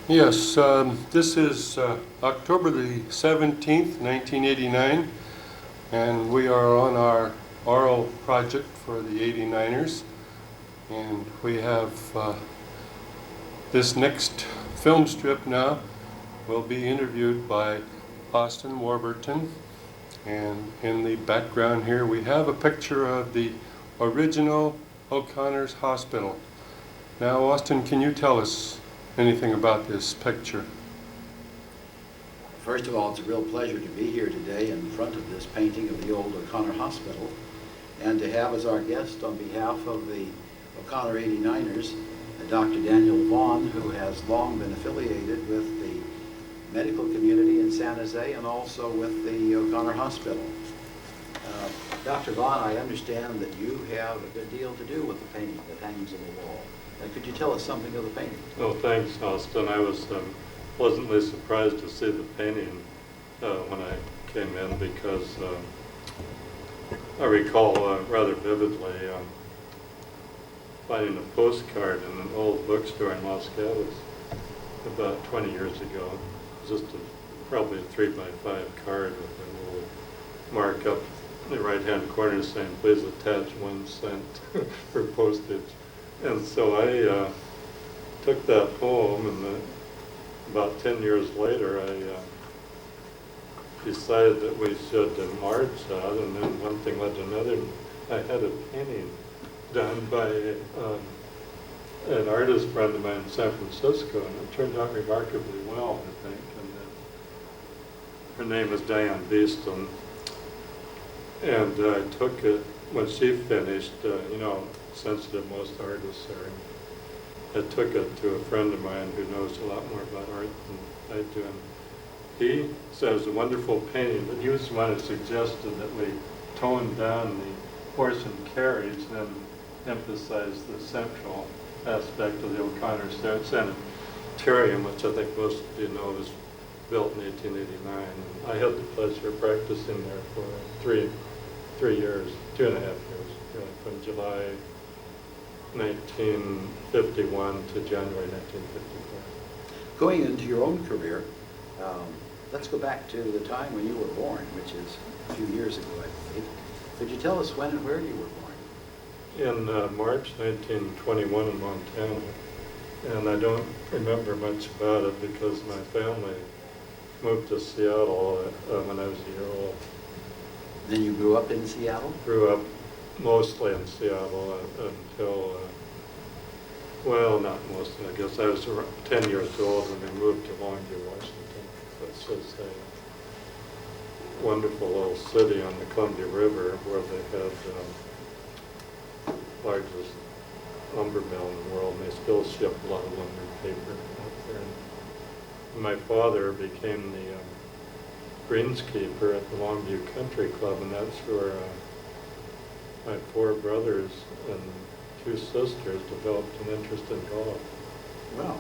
Yes, this is October the 17th, 1989, and we are on our oral project for the 89ers. And we have this next film strip now will be interviewed by Austen Warburton. And in the background here we have a picture of the original O'Connor's Hospital. Now, Austen, can you tell us anything about this picture? First of all, it's a real pleasure to be here today in front of this painting of the old O'Connor Hospital, and to have as our guest on behalf of the O'Connor 89ers, Dr. Daniel Vaughn, who has long been affiliated with the medical community in San Jose and also with the O'Connor Hospital. Dr. Vaughn, I understand that you have a good deal to do with the painting that hangs on the wall. Could you tell us something of the painting? Oh, thanks, Austin. I was pleasantly surprised to see the painting when I came in because I recall rather vividly finding a postcard in an old bookstore in Los Gatos about 20 years ago. It was just probably a 3x5 card with a little mark up in the right-hand corner saying, "Please attach 1 cent for postage." And so I took that home, and about 10 years later, I decided that we should enlarge that, and then one thing led to another. I had a painting done by an artist friend of mine in San Francisco, and it turned out remarkably well, I think. And her name is Diane Beeston, and I took it when she finished. Sensitive most artists are. I took it to a friend of mine who knows a lot more about art than I do. And he said it was a wonderful painting, but he was the one who suggested that we tone down the horse and carriage and emphasize the central aspect of the O'Connor Sanitarium, which I think most of you know was built in 1889. And I had the pleasure of practicing there for three years, 2.5 years, from July 1951 to January 1954. Going into your own career, let's go back to the time when you were born, which is a few years ago, I believe. Could you tell us when and where you were born? In March 1921 in Montana, and I don't remember much about it because my family moved to Seattle when I was a year old. Then you grew up in Seattle? Grew up mostly in Seattle until, well, not mostly, I guess. I was around 10 years old when we moved to Longview, Washington. That's just a wonderful little city on the Columbia River where they had largest lumber mill in the world, and they still ship a lot of lumber paper out there. And my father became the greenskeeper at the Longview Country Club, and that's where my 4 brothers and 2 sisters developed an interest in golf. Wow.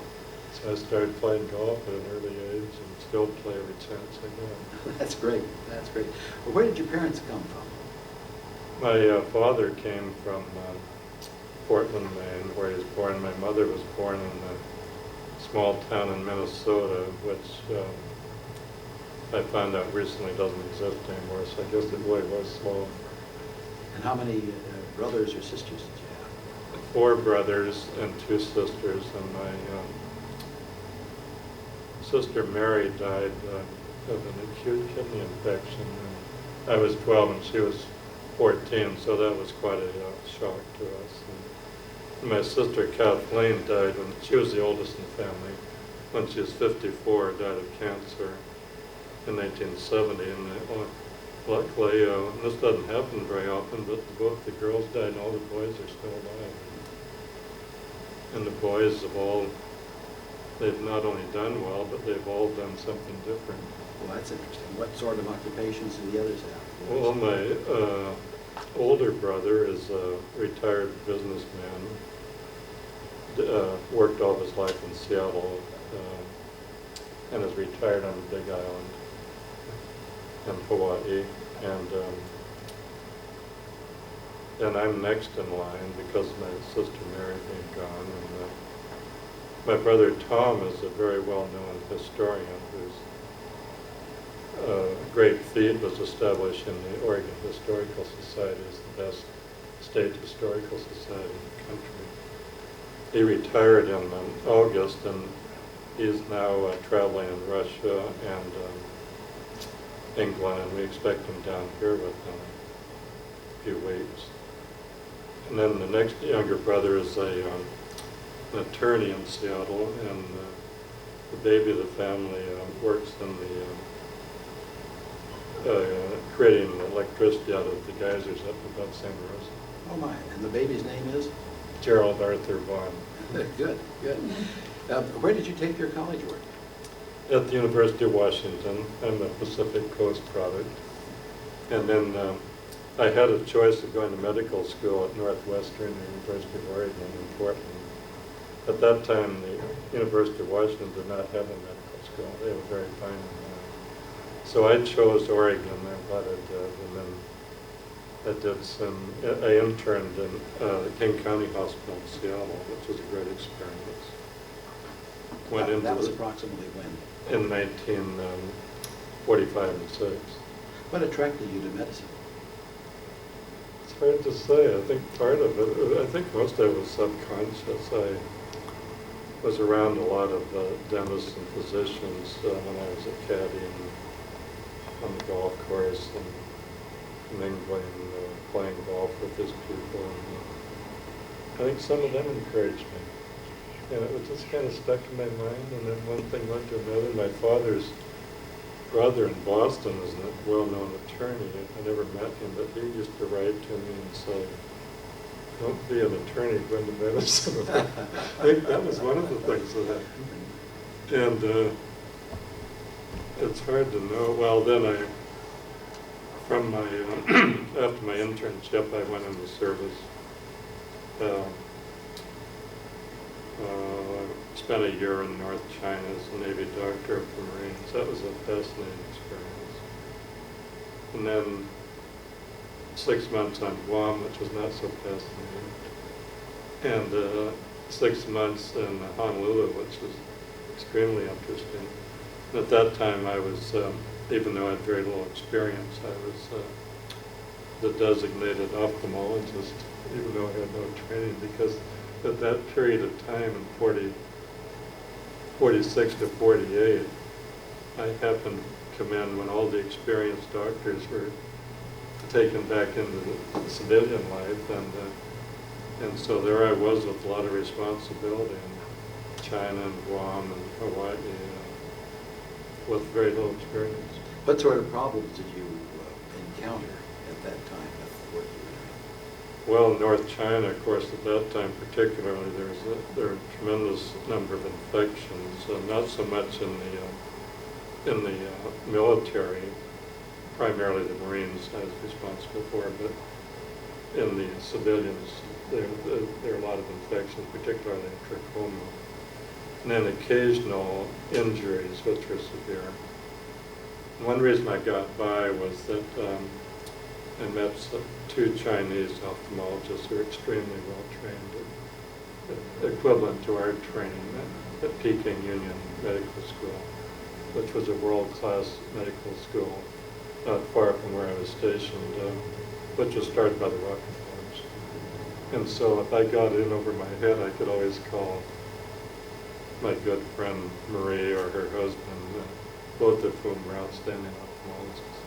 So I started playing golf at an early age and still play every chance I get. That's great. That's great. Well, where did your parents come from? My father came from Portland, Maine, where he was born. My mother was born in a small town in Minnesota, which I found out recently doesn't exist anymore, so I guess it really was small. And how many brothers or sisters did you have? 4 brothers and 2 sisters, and my sister Mary died of an acute kidney infection. And I was 12 and she was 14, so that was quite a shock to us. And my sister Kathleen died when she was the oldest in the family. When she was 54, died of cancer in 1970, and luckily, this doesn't happen very often, but both the girls died and all the boys are still alive. And the boys they've not only done well, but they've all done something different. Well, that's interesting. What sort of occupations do the others have? Well, my older brother is a retired businessman, worked all his life in Seattle, and is retired on the Big Island in Hawaii. And I'm next in line because my sister Mary being gone, My brother Tom is a very well-known historian whose great feat was established in the Oregon Historical Society as the best state historical society in the country. He retired in August, and he's now traveling in Russia and England, and we expect him down here within a few weeks. And then the next younger brother is an attorney in Seattle, and the baby of the family works in the creating electricity out of the geysers up above St. Rose. Oh my, and the baby's name is? Gerald Arthur Vaughn. Good, good. Where did you take your college work? At the University of Washington. I'm a Pacific Coast product. And then I had a choice of going to medical school at Northwestern University of Oregon in Portland. At that time, the University of Washington did not have a medical school. They were very fine. So I chose Oregon. I thought I did. And then I interned in the King County Hospital in Seattle, which was a great experience. That was approximately when? In 1945 and 6. What attracted you to medicine? It's hard to say. I think part of it, I think most of it was subconscious. I was around a lot of dentists and physicians when I was a caddy and on the golf course and mingling, playing golf with his people. And, I think some of them encouraged me. And it was just kind of stuck in my mind, and then one thing led to another. My father's brother in Boston is a well-known attorney. I never met him, but he used to write to me and say, "Don't be an attorney, go into medicine." I think that was one of the things that happened. And it's hard to know. Well, then from my, after my internship, I went into service. Spent a year in North China as a Navy doctor for Marines. That was a fascinating experience. And then 6 months on Guam, which was not so fascinating. And 6 months in Honolulu, which was extremely interesting. And at that time I was, even though I had very little experience, I was the designated ophthalmologist, even though I had no training, because at that period of time in 46 to 48, I happened to come in when all the experienced doctors were taken back into the civilian life, and so there I was with a lot of responsibility in China and Guam and Hawaii with very little experience. What sort of problems did you encounter at that time with the work you were doing? Well, in North China, of course, at that time particularly, there were a tremendous number of infections, not so much in the military, primarily the Marines I was responsible for, but in the civilians, there are a lot of infections, particularly trachoma, and then occasional injuries, which were severe. One reason I got by was that I met two Chinese ophthalmologists who were extremely well trained, equivalent to our training at Peking Union Medical School, which was a world-class medical school not far from where I was stationed, which was started by the Rockefellers. And so if I got in over my head, I could always call my good friend Marie or her husband, both of whom were outstanding ophthalmologists.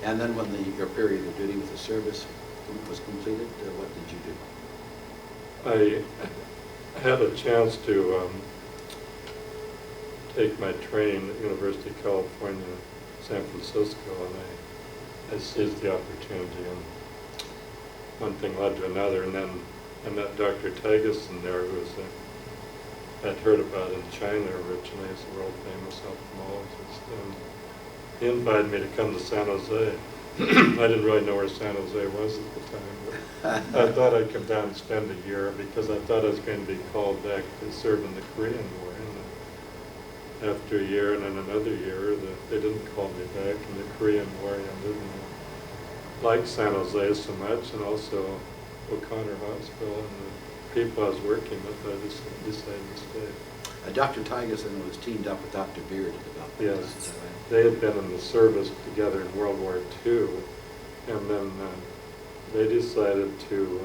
And then when your period of duty with the service was completed, what did you do? I had a chance to take my training at University of California, San Francisco, and I seized the opportunity, and one thing led to another, and then I met Dr. Titus in there, who was I'd heard about in China originally as a world-famous ophthalmologist, and he invited me to come to San Jose. I didn't really know where San Jose was at the time, but I thought I'd come down and spend a year because I thought I was going to be called back to serve in the Korean War. And after a year and then another year, they didn't call me back, and the Korean War ended. And I liked San Jose so much, and also OConnor Hospital and the people I was working with, I just decided to stay. Dr. Titus was teamed up with Dr. Beard at about this. Yes, Is that right? they had been in the service together in World War II, and then they decided to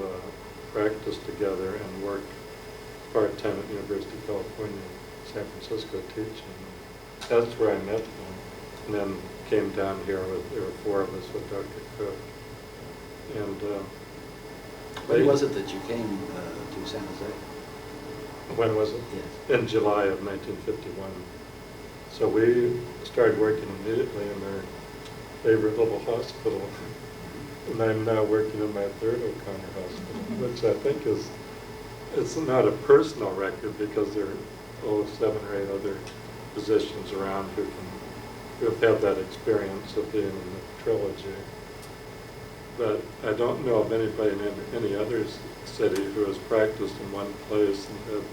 practice together and work part-time at the University of California, San Francisco teaching. That's where I met them, and then came down here there were 4 of us with Dr. Cook. And When was it that you came to San Jose? when was it? Yes. In July of 1951. So we started working immediately in their favorite little hospital. And I'm now working in my 3rd O'Connor Hospital, which I think it's not a personal record because there are 7 or 8 other physicians around who have had that experience of being in the trilogy. But I don't know of anybody in any other city who has practiced in one place and had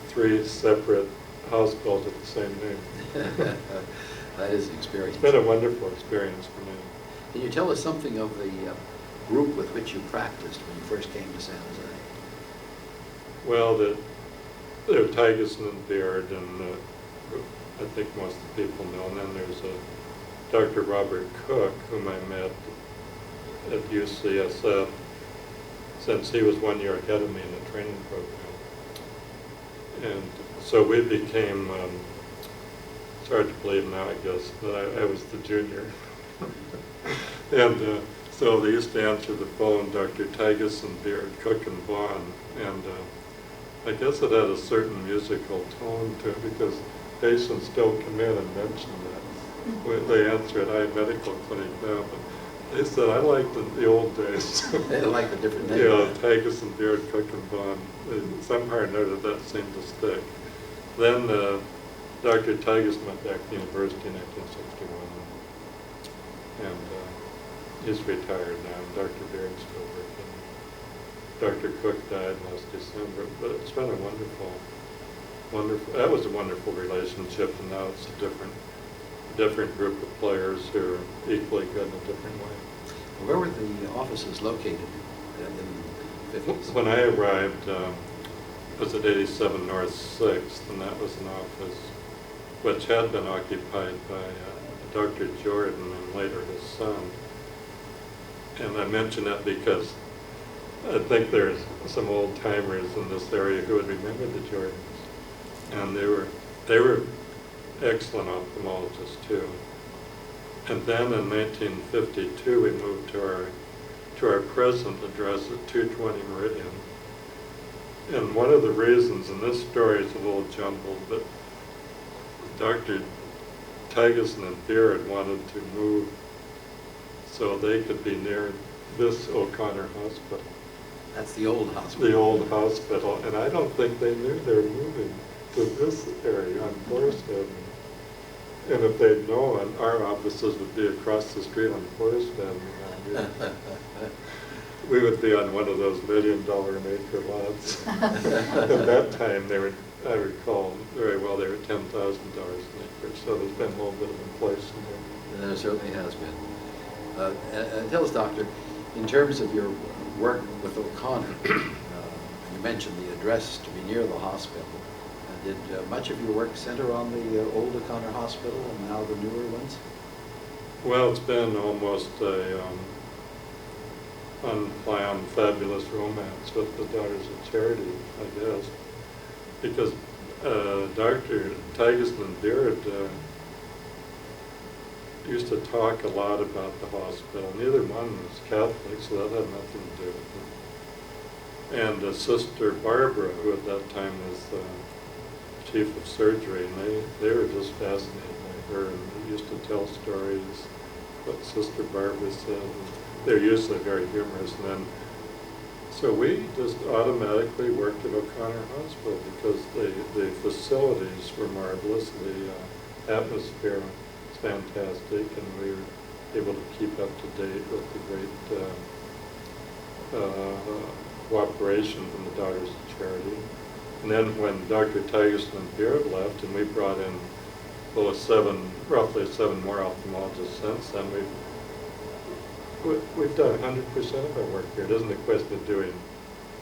3 separate hospitals with the same name. That is an experience. It's been a wonderful experience for me. Can you tell us something of the group with which you practiced when you first came to San Jose? Well, there are Titus and Beard, and I think most of the people know. And then there's Dr. Robert Cook, whom I met at UCSF, since he was 1 year ahead of me in the training program. And so we became, it's hard to believe now, I guess, that I was the junior. And so they used to answer the phone, Dr. Titus and Beard, Cook and Vaughn. And I guess it had a certain musical tone to it because patients don't come in and mention that. They answer at I medical clinic now, but they said, I liked the old days. They like the different names. Yeah, Titus and Beard, Cook and Vaughn. Somehow or another that seemed to stick. Then Dr. Titus went back to the university in 1961. And he's retired now. Dr. Beard's still working. Dr. Cook died last December. But it's been a wonderful, that was a wonderful relationship, and now it's a different group of players who are equally good in a different way. Where were the offices located in the 50s? When I arrived, it was at 87 North 6th, and that was an office which had been occupied by Dr. Jordan and later his son. And I mention that because I think there's some old timers in this area who would remember the Jordans. And they were excellent ophthalmologists too. And then in 1952 we moved to our present address at 220 Meridian. And one of the reasons, and this story is a little jumbled, but Dr. Titus and Beard wanted to move so they could be near this O'Connor Hospital. That's the old hospital. The old hospital, and I don't think they knew they were moving to this area on Forest Avenue. And if they'd known, our offices would be across the street on Forest Avenue. We would be on one of those $1 million an acre lots. At that time, they were, I recall very well, they were $10,000 an acre, so there's been a little bit of inflation there. There certainly has been. Tell us, Doctor, in terms of your work with O'Connor, you mentioned the address to be near the hospital. Did much of your work center on the old O'Connor Hospital and now the newer ones? Well, it's been almost a unplanned, fabulous romance with the Daughters of Charity, I guess, because Dr. Titus and Beard used to talk a lot about the hospital. Neither one was Catholic, so that had nothing to do with it. And Sister Barbara, who at that time was chief of surgery, and they were just fascinated by her, and they used to tell stories, what Sister Barbara said. They're usually very humorous, and then so we just automatically worked at O'Connor Hospital because the facilities were marvelous, the atmosphere was fantastic, and we were able to keep up to date with the great cooperation from the Daughters of Charity. And then when Dr. Titus and Beard left, and we brought in roughly seven more ophthalmologists since then, we've done 100% of our work here. It isn't a question of doing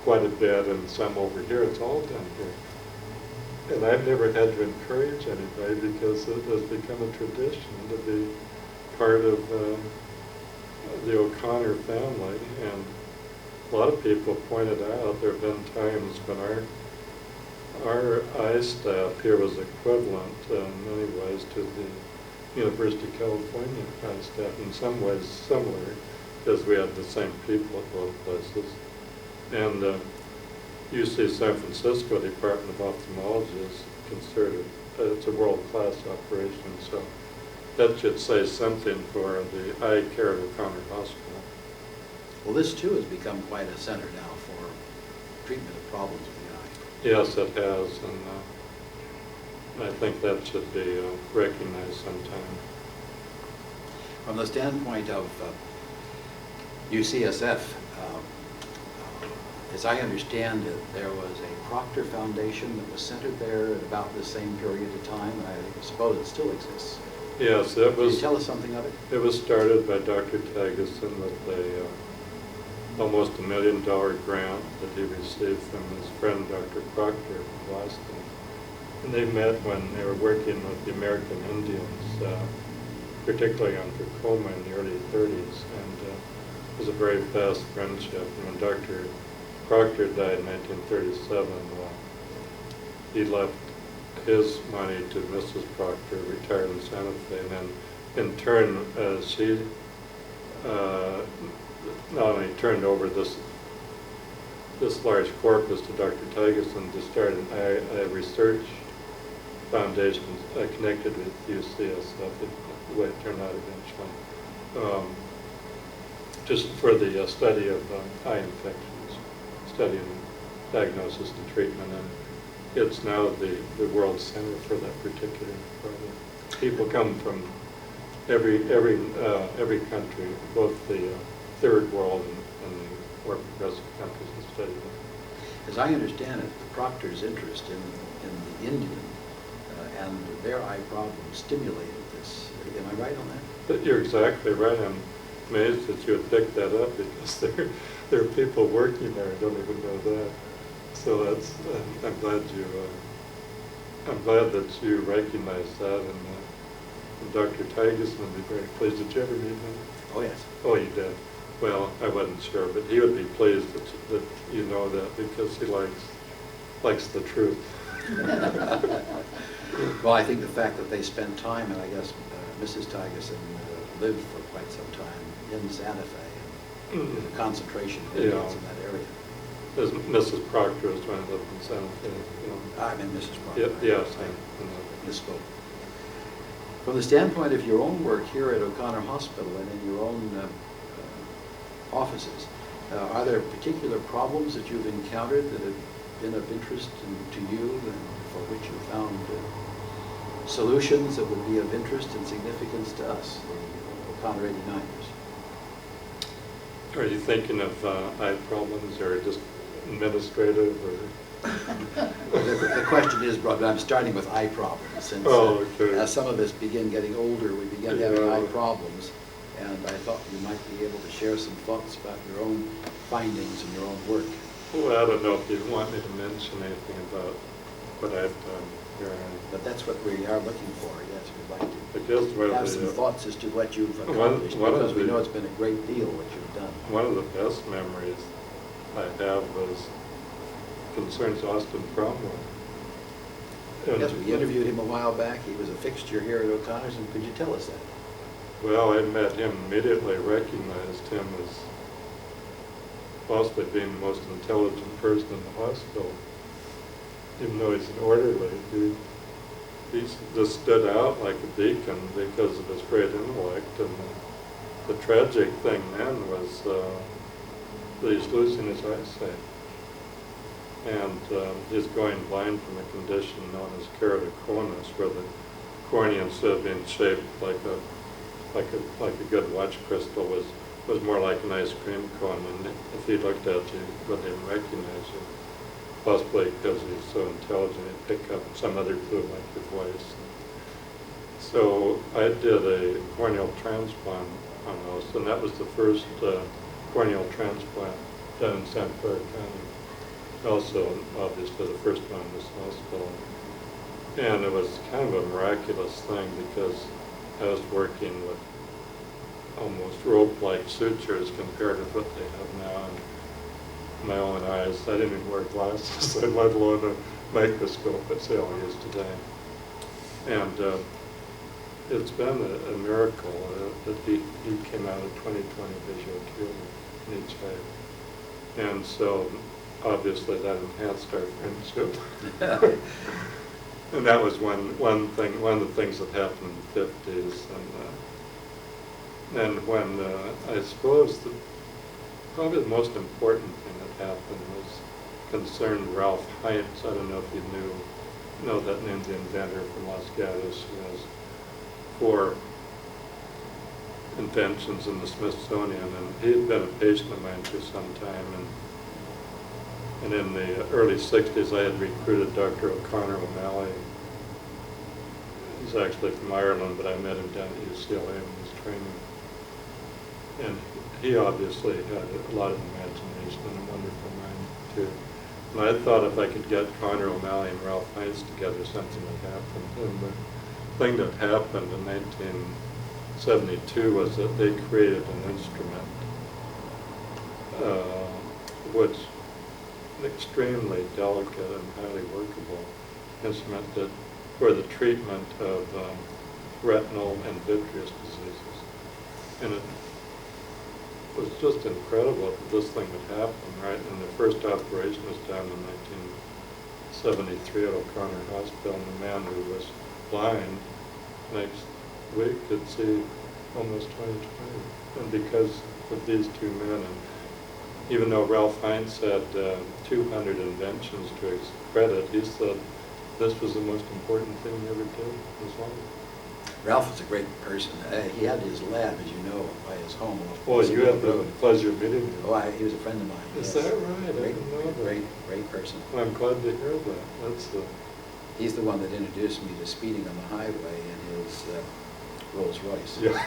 quite a bit, and some over here. It's all done here. And I've never had to encourage anybody because it has become a tradition to be part of the O'Connor family. And a lot of people pointed out there have been times when our eye staff here was equivalent in many ways to the University of California eye staff, in some ways similar, because we had the same people at both places. And UC San Francisco Department of Ophthalmology is considered, it's a world-class operation, so that should say something for the eye care of O'Connor Hospital. Well, this too has become quite a center now for treatment of problems with the eye. Yes, it has, and I think that should be recognized sometime. From the standpoint of UCSF, as I understand it, there was a Proctor Foundation that was centered there at about the same period of time, and I suppose it still exists. Yes, it Can was. you tell us something of it? It was started by Dr. Titus with a almost $1 million grant that he received from his friend Dr. Proctor of Boston. And they met when they were working with the American Indians, particularly on Tacoma in the early 30s, and it was a very fast friendship. And when Dr. Proctor died in 1937, he left his money to Mrs. Proctor, retired in Santa Fe, and then in turn she not only turned over this large corpus to Dr. Titus and to start a research foundation connected with UCSF, the way it turned out eventually, just for the study of eye infections, studying diagnosis and treatment, and it's now the world center for that particular problem. People come from every country, both the third world and the more progressive countries, and study that. As I understand it, the Proctor's interest in the Indian and their eye problems stimulated this. Am I right on that? But you're exactly right. I'm amazed that you would pick that up because there are people working there who don't even know that. So that's I'm glad that you recognize that, and Dr. Titus would be very pleased. Did you ever meet him? Oh, yes. Oh, you did. Well, I wasn't sure, but he would be pleased that you know that because he likes the truth. Well, I think the fact that they spent time, and I guess Mrs. Titus lived for quite some time in Santa Fe, and the concentration of Indians in that area. Mrs. Proctor was trying to live in Santa Fe. I mean, Mrs. Proctor. Yes, I misspoke. From the standpoint of your own work here at O'Connor Hospital and in your own offices, are there particular problems that you've encountered that have been of interest to you and for which you found solutions that would be of interest and significance to us, the O'Connor 89ers? Are you thinking of eye problems or just administrative or? The question is, Brother, I'm starting with eye problems, since as some of us begin getting older, we begin having eye problems, and I thought you might be able to share some thoughts about your own findings and your own work. Well, I don't know if you want me to mention anything about what I've done here. But that's what we are looking for, yes, we'd like I guess to have some thoughts as to what you've accomplished, because we know it's been a great deal what you've done. One of the best memories I have concerns Austen Cromwell. Yes, we interviewed him a while back. He was a fixture here at O'Connor's, and could you tell us that? Well, I met him, immediately recognized him as possibly being the most intelligent person in the hospital. Even though he's an orderly, he just stood out like a beacon because of his great intellect. And the tragic thing then was that he's losing his eyesight. And he's going blind from a condition known as keratoconus, where the cornea, instead of being shaped like a good watch crystal, was more like an ice cream cone. And if he looked at you, he wouldn't even recognize you. Possibly because he's so intelligent, he'd pick up some other clue like your voice. So I did a corneal transplant on Austen, and that was the first corneal transplant done in Santa Clara County. also obviously the first one in this hospital. And it was kind of a miraculous thing because I was working with almost rope-like sutures compared to what they have now. And my own eyes, I didn't even wear glasses, let alone a microscope, but say all I use today. And it's been a miracle that he came out of 20/20 visual acuity in each eye. And so obviously that enhanced our friendship. And that was one of the things that happened in the 50s. And when I suppose probably the most important thing that happened was concerned Ralph Heinz. I don't know if you know that name's the inventor from Los Gatos, who has 4 inventions in the Smithsonian, and he had been a patient of mine for some time. And in the early 60s, I had recruited Dr. O'Connor O'Malley. He's actually from Ireland, but I met him down at UCLA when he was training. And he obviously had a lot of imagination and a wonderful mind, too. And I thought if I could get Connor O'Malley and Ralph Heinz together, something would happen. And the thing that happened in 1972 was that they created an instrument, which an extremely delicate and highly workable instrument that for the treatment of retinal and vitreous diseases. And it was just incredible that this thing would happen, right? And the first operation was done in 1973 at O'Connor Hospital, and the man who was blind next week could see almost 20/20. And because of these 2 men, and even though Ralph Heinz had 200 inventions to his credit, he said this was the most important thing he ever did in his life. Ralph was a great person. He had his lab, as you know, by his home. Well, you had the pleasure of meeting him. Oh, he was a friend of mine. Is yes. that right? Great, I didn't know that. Great person. Well, I'm glad to hear that. That's He's the one that introduced me to speeding on the highway in his Rolls Royce. Yeah.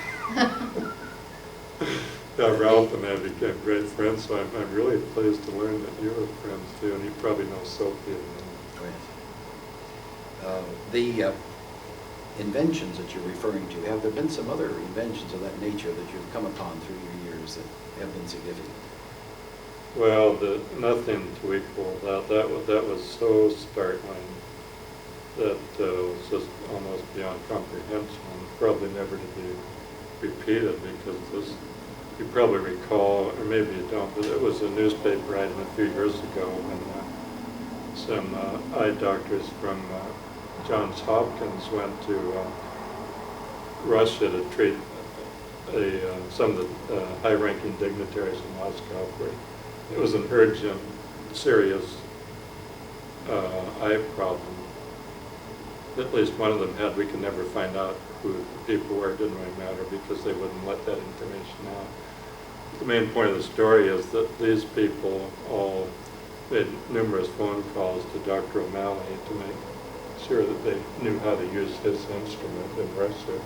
Yeah, Ralph and I became great friends, so I'm really pleased to learn that you were friends too, and you probably know Sophie. Oh, yes. The inventions that you're referring to, have there been some other inventions of that nature that you've come upon through your years that have been significant? Well, nothing to equal that. That was so startling that was just almost beyond comprehension, and probably never to be repeated, because this, you probably recall, or maybe you don't, but it was a newspaper item a few years ago when some eye doctors from Johns Hopkins went to Russia to treat some of the high-ranking dignitaries in Moscow where it was an urgent, serious eye problem. At least one of them had. We could never find out who the people were. It didn't really matter because they wouldn't let that information out. The main point of the story is that these people all made numerous phone calls to Dr. O'Malley to make sure that they knew how to use his instrument in Russia.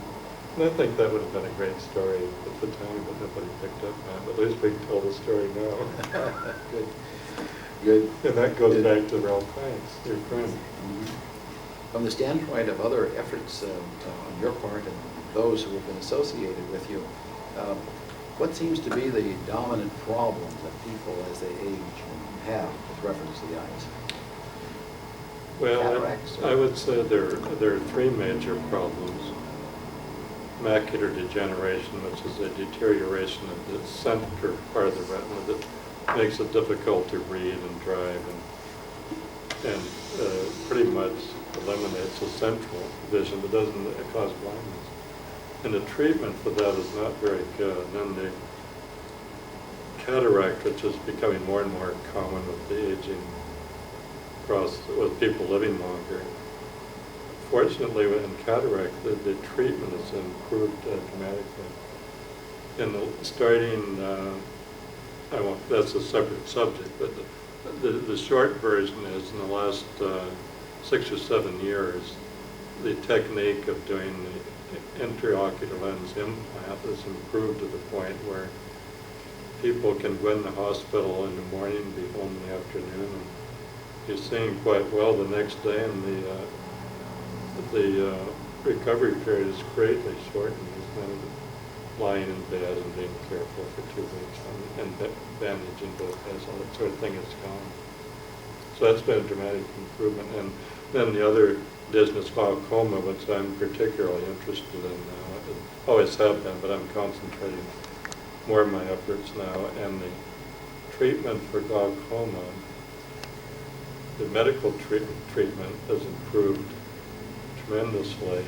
And I think that would have been a great story at the time, but nobody picked up on it. But at least we can tell the story now. Good. Good. And that goes back to Ralph Heinz, your friend. Mm-hmm. From the standpoint of other efforts on your part and those who have been associated with you, what seems to be the dominant problem that people as they age have with reference to the eyes? Well, Cataracts, I would say there are 3 major problems. Macular degeneration, which is a deterioration of the center part of the retina that makes it difficult to read and drive, and pretty much eliminates the central vision, but doesn't cause blindness. And the treatment for that is not very good. And then the cataract, which is becoming more and more common with the aging with people living longer. Fortunately, in cataract, the treatment has improved dramatically. Starting, that's a separate subject, but the short version is in the last 6 or 7 years, the technique of doing the intraocular lens implant has improved to the point where people can go in the hospital in the morning, be home in the afternoon, and he's singing quite well the next day, and the recovery period is greatly shortened. He's not lying in bed and being careful for 2 weeks and bandaging both hands, all that sort of thing is gone. So that's been a dramatic improvement. And then the other dizziness glaucoma, which I'm particularly interested in now, always have been, but I'm concentrating more of my efforts now. And the treatment for glaucoma, the medical treatment has improved tremendously.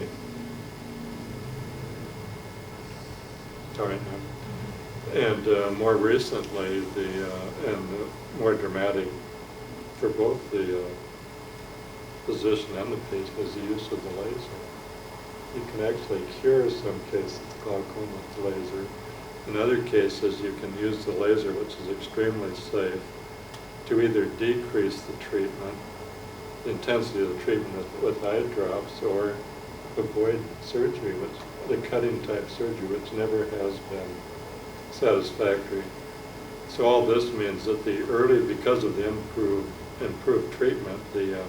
Sorry. And more recently, more dramatic for both the physician and the patient is the use of the laser. You can actually cure some cases of glaucoma with laser. In other cases, you can use the laser, which is extremely safe, to either decrease the treatment, the intensity of the treatment with eye drops, or avoid surgery, the cutting type surgery, which never has been satisfactory. So all this means that because of the improved treatment, the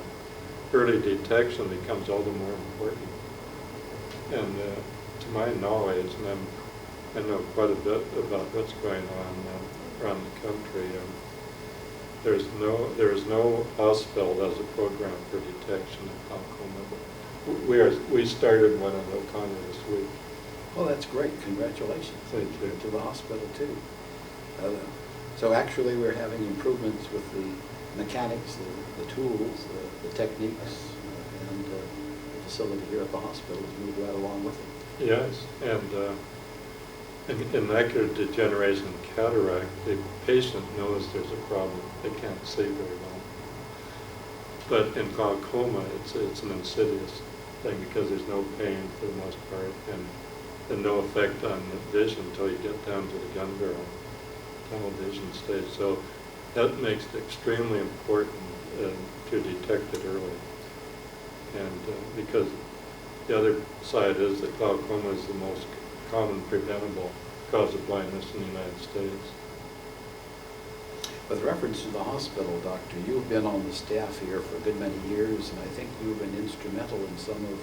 early detection becomes all the more important. And to my knowledge, and I know quite a bit about what's going on around the country, there is no hospital that has a program for detection of glaucoma. We started one at OConnor this week. Well, that's great. Congratulations. Thank you. To the hospital, too. So actually, we're having improvements with the mechanics, the tools, the techniques, and the facility here at the hospital has moved right along with it. Yes, and in macular degeneration and cataract, the patient knows there's a problem. They can't see very well. But in glaucoma, it's an insidious thing because there's no pain for the most part, and no effect on the vision until you get down to the gun barrel, tunnel vision stage. So that makes it extremely important to detect it early. And because the other side is that glaucoma is the most common preventable cause of blindness in the United States. With reference to the hospital, Doctor, you've been on the staff here for a good many years, and I think you've been instrumental in some of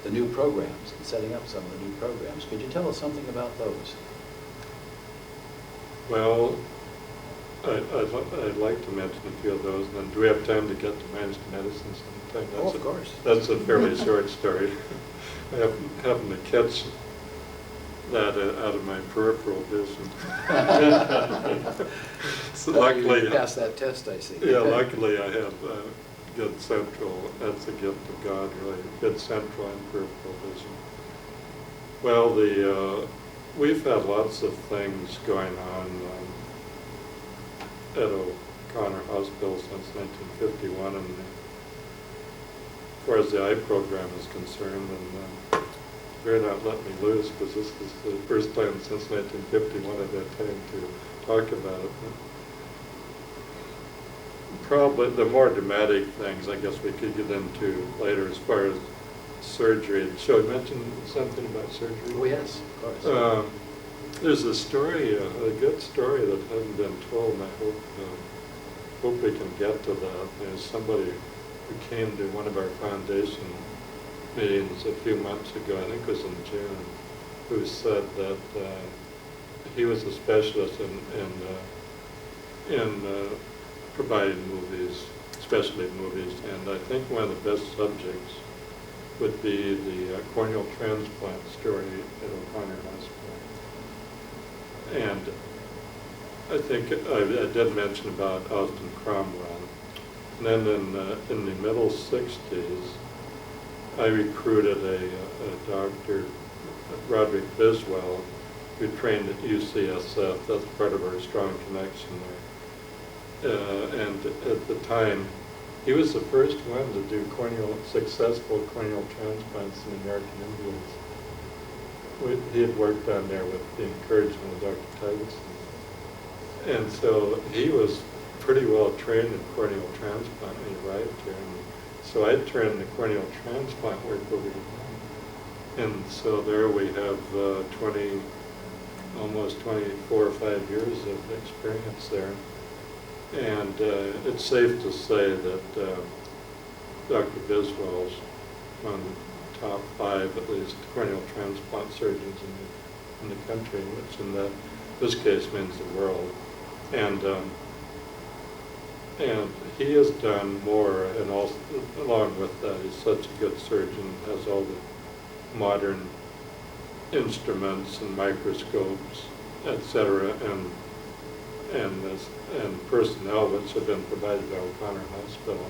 the new programs, and setting up some of the new programs. Could you tell us something about those? Well, I'd like to mention a few of those, and then do we have time to get to managed medicine sometime? Of course. That's a fairly short story. I happened to catch that out of my peripheral vision. So luckily, you passed that test, I see. Yeah, luckily I have good central, that's a gift of God, really, good central and peripheral vision. Well, we've had lots of things going on at OConnor Hospital since 1951, and as far as the eye program is concerned, and better not let me lose, because this is the first time since 1951 I've had time to talk about it. Probably the more dramatic things, I guess we could get into later as far as surgery. Shall we mention something about surgery? Oh, yes, of course. There's a story, a good story that hasn't been told, and I hope we can get to that. There's somebody who came to one of our foundation meetings a few months ago, I think it was in June, who said that he was a specialist in providing movies, specialty movies, and I think one of the best subjects would be the corneal transplant story at OConnor Hospital. And I think I did mention about Austen Cromwell. And then in the middle 60s, I recruited a doctor, Roderick Biswell, who trained at UCSF. That's part of our strong connection there. And at the time, he was the first one to do successful corneal transplants in American Indians. He had worked on there with the encouragement of Dr. Titus. And so he was pretty well trained in corneal transplant when he arrived here. And so I turned the corneal transplant work over to him. And so there we have almost 24 or 5 years of experience there. And it's safe to say that Dr. Biswell's one of the top 5, at least, corneal transplant surgeons in the country, which in this case means the world. And he has done more, and also, along with that, he's such a good surgeon, has all the modern instruments and microscopes, etc., and personnel which have been provided by OConnor Hospital.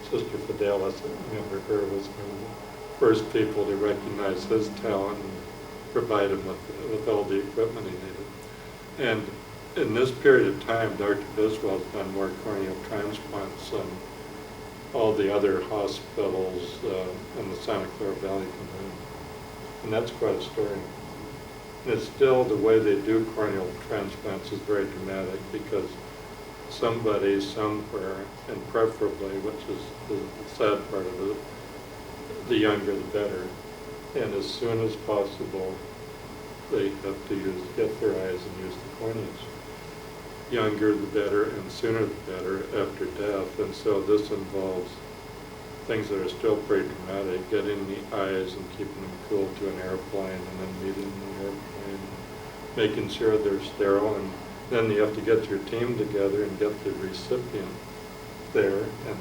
Sister Fidelis, I remember her, was one of the first people to recognize his talent and provide him with all the equipment he needed. And in this period of time, Dr. Biswell's done more corneal transplants than all the other hospitals in the Santa Clara Valley combined. And that's quite a story. And it's still, the way they do corneal transplants is very dramatic, because somebody somewhere, and preferably, which is the sad part of it, the younger the better. And as soon as possible, they have to get their eyes and use the corneas. Younger the better, and sooner the better after death. And so this involves things that are still pretty dramatic, getting the eyes and keeping them cool to an airplane, and then meeting the airplane, making sure they're sterile, and then you have to get your team together and get the recipient there, and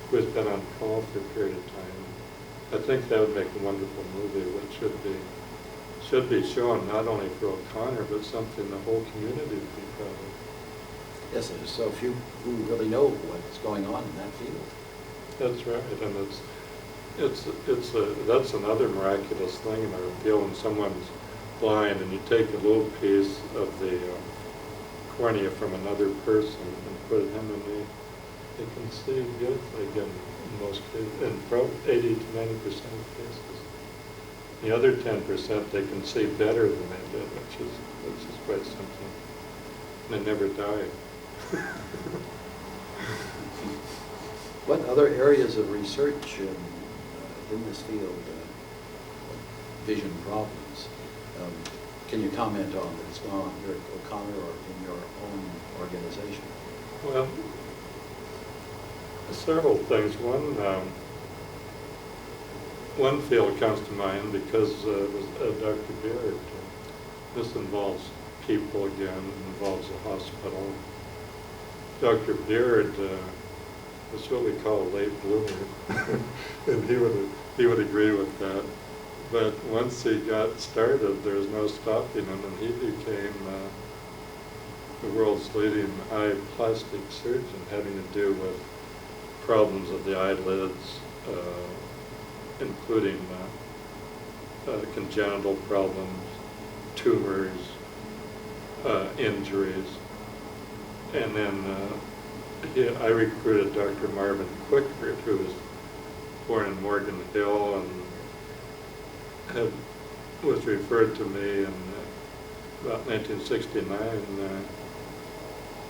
who's been on call for a period of time. I think that would make a wonderful movie, which should be shown not only for O'Connor, but something the whole community would be proud of. Yes, there's so few who really know what's going on in that field. That's right, and that's another miraculous thing in our field. When someone's blind and you take a little piece of the cornea from another person and put it in, and they can see beautifully again in most cases, in probably 80 to 90% of cases. The other 10% they can see better than they did, which is quite something. And they never die. What other areas of research in this field, vision problems, can you comment on that's gone on here at O'Connor or in your own organization? Well, several things. One field comes to mind because it was Dr. Beard. This involves people again, involves a hospital. Dr. Beard was what we call a late bloomer, and he would agree with that. But once he got started, there was no stopping him, and he became the world's leading eye plastic surgeon, having to do with problems of the eyelids, including congenital problems, tumors, injuries. And then I recruited Dr. Marvin Quickert, who was born in Morgan Hill and was referred to me in about 1969.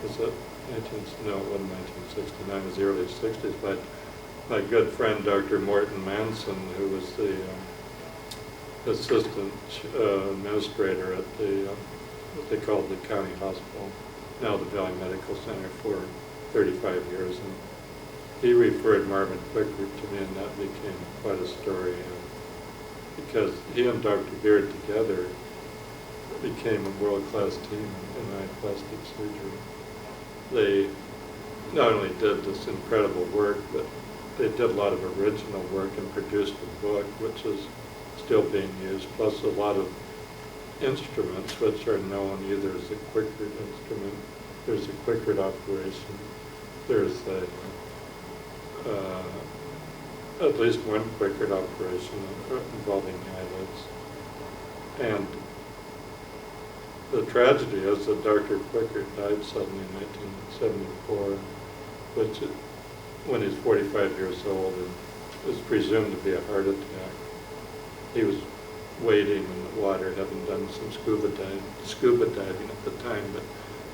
Was it 19? No, it wasn't 1969. It was the early 60s. But my good friend Dr. Morton Manson, who was the assistant administrator at what they called the county hospital, now the Valley Medical Center, for 35 years, and he referred Marvin Quickert to me, and that became quite a story, because he and Dr. Beard together became a world-class team in eye plastic surgery. They not only did this incredible work, but they did a lot of original work and produced a book which is still being used, plus a lot of instruments which are known either as a Quickert instrument, there's a Quickert operation, there's at least one Quickert operation involving the eyelids. And the tragedy is that Dr. Quickert died suddenly in 1974, when he's 45 years old, and was presumed to be a heart attack. He was wading in the water, having done some scuba diving at the time, but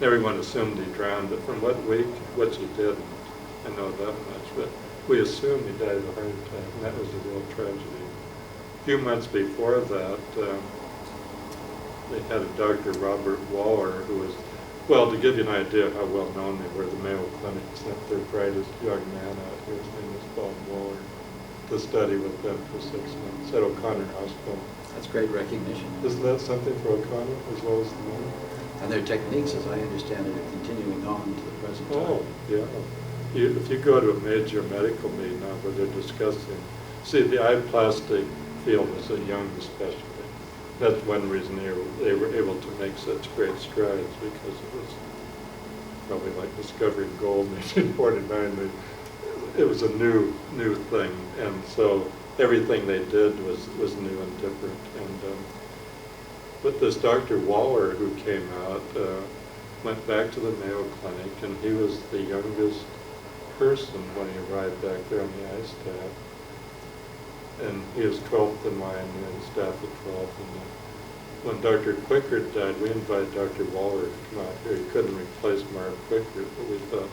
everyone assumed he drowned. But from what he did, I know that much, but we assumed he died of a heart attack, and that was a real tragedy. A few months before that, they had a Dr. Robert Waller, who was Well, to give you an idea of how well known they were, the Mayo Clinic sent their brightest young man out here, his name is Bob Waller, to study with them for 6 months at O'Connor Hospital. That's great recognition. Isn't that something for O'Connor as well as the Mayo? And their techniques, as I understand it, are continuing on to the present time. Oh, yeah. If you go to a major medical meeting now where they're discussing, see, the eye plastic field is a young specialty. That's one reason they were able to make such great strides, because it was probably like discovering gold in 1849. It was a new thing, and so everything they did was new and different. And but this Dr. Waller who came out went back to the Mayo Clinic, and he was the youngest person when he arrived back there on the eye staff. And he was 12th in line, and staff at 12. And when Dr. Quickert died, we invited Dr. Waller to come out here. He couldn't replace Mark Quickert, but we thought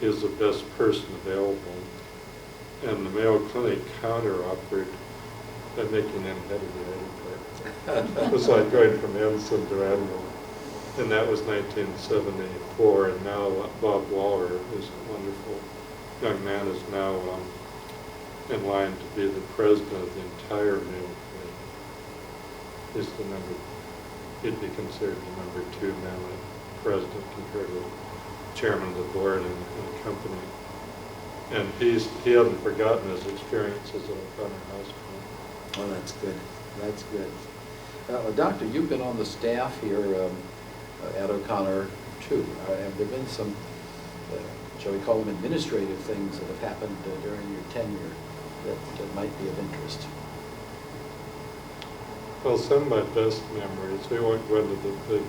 he was the best person available. And the Mayo Clinic counter-offered by making him head of the eye department. It was like going from ensign to admiral. And that was 1974, and now Bob Waller, who's a wonderful young man, is now in line to be the president of the entire Mayo Clinic. He's he'd be considered the number 2 man president compared to chairman of the board in the company. And he hasn't forgotten his experiences at O'Connor Hospital. Oh, that's good. That's good. Doctor, you've been on the staff here at O'Connor too. Have there been some, shall we call them administrative things that have happened during your tenure that might be of interest? Well, some of my best memories, we won't go into the big